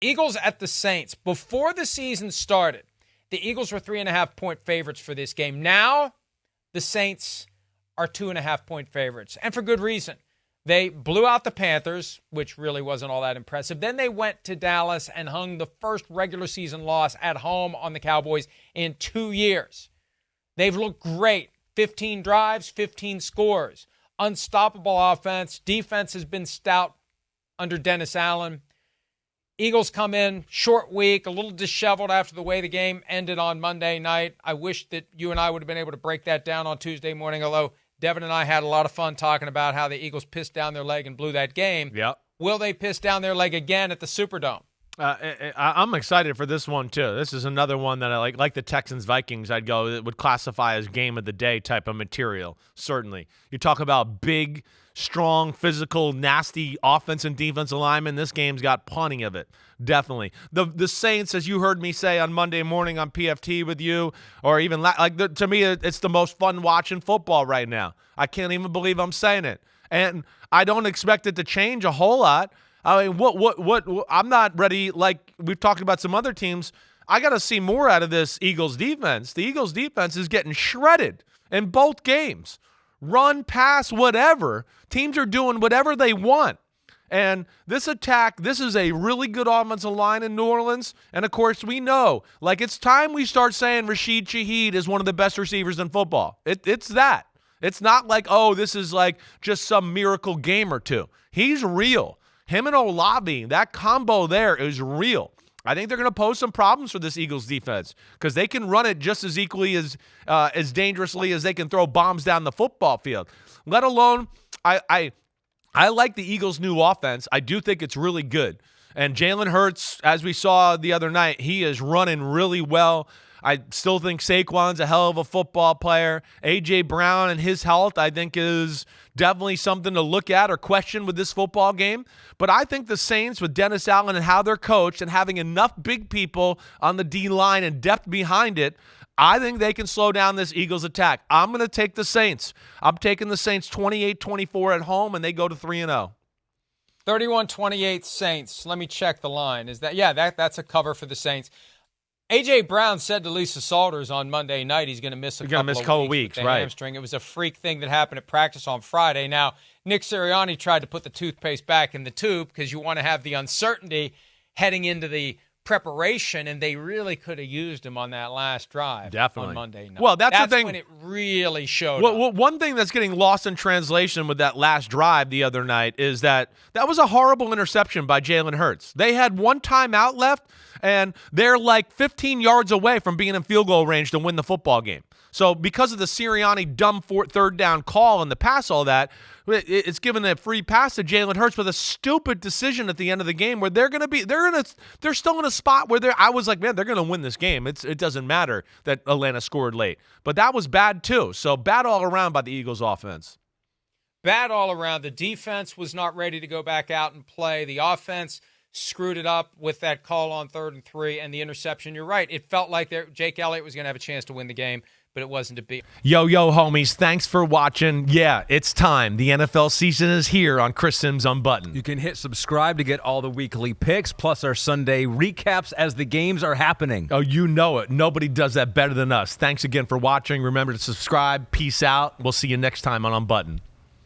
Eagles at the Saints. Before the season started, the Eagles were 3.5-point favorites for this game. Now, the Saints are 2.5-point favorites, and for good reason. They blew out the Panthers, which really wasn't all that impressive. Then they went to Dallas and hung the first regular season loss at home on the Cowboys in 2 years. They've looked great. 15 drives, 15 scores. Unstoppable offense. Defense has been stout under Dennis Allen. Eagles come in, short week, a little disheveled after the way the game ended on Monday night. I wish that you and I would have been able to break that down on Tuesday morning, although Devin and I had a lot of fun talking about how the Eagles pissed down their leg and blew that game. Yep. Will they piss down their leg again at the Superdome? I'm excited for this one, too. This is another one that I like the Texans-Vikings, I'd go, that would classify as game of the day type of material, certainly. You talk about big, strong, physical, nasty offense and defensive linemen. This game's got plenty of it, definitely. The Saints, as you heard me say on Monday morning on PFT with you, or even to me, it's the most fun watching football right now. I can't even believe I'm saying it. And I don't expect it to change a whole lot. I mean, what? I'm not ready. Like we've talked about some other teams, I got to see more out of this Eagles defense. The Eagles defense is getting shredded in both games. Run, pass, whatever. Teams are doing whatever they want. And this attack, this is a really good offensive line in New Orleans. And, of course, we know, like, it's time we start saying Rashid Shaheed is one of the best receivers in football. It's that. It's not like, oh, this is like just some miracle game or two. He's real. Him and Olave, that combo there is real. I think they're going to pose some problems for this Eagles defense because they can run it just as equally as dangerously as they can throw bombs down the football field. Let alone, I like the Eagles' new offense. I do think it's really good. And Jalen Hurts, as we saw the other night, he is running really well. I still think Saquon's a hell of a football player. A.J. Brown and his health, I think, is definitely something to look at or question with this football game. But I think the Saints, with Dennis Allen and how they're coached and having enough big people on the D-line and depth behind it, I think they can slow down this Eagles attack. I'm going to take the Saints. I'm taking the Saints 28-24 at home, and they go to 3-0. 31-28 Saints. Let me check the line. That's a cover for the Saints. A.J. Brown said to Lisa Salters on Monday night he's going to miss a couple of weeks, right? Hamstring. It was a freak thing that happened at practice on Friday. Now, Nick Sirianni tried to put the toothpaste back in the tube because you want to have the uncertainty heading into the preparation, and they really could have used him on that last drive on Monday night. Well, that's the thing. When it really showed up. One thing that's getting lost in translation with that last drive the other night is that was a horrible interception by Jalen Hurts. They had one timeout left, and they're like 15 yards away from being in field goal range to win the football game. So because of the Sirianni dumb third down call and the pass, all that, it's given a free pass to Jalen Hurts with a stupid decision at the end of the game where they're still in a spot where I was like, man, they're going to win this game. It doesn't matter that Atlanta scored late. But that was bad too. So bad all around by the Eagles offense. Bad all around. The defense was not ready to go back out and play. The offense screwed it up with that call on 3rd and 3 and the interception. You're right. It felt like Jake Elliott was going to have a chance to win the game, but it wasn't to be. Yo, homies, thanks for watching. Yeah, it's time. The NFL season is here on Chris Simms Unbuttoned. You can hit subscribe to get all the weekly picks, plus our Sunday recaps as the games are happening. Oh, you know it. Nobody does that better than us. Thanks again for watching. Remember to subscribe. Peace out. We'll see you next time on Unbuttoned.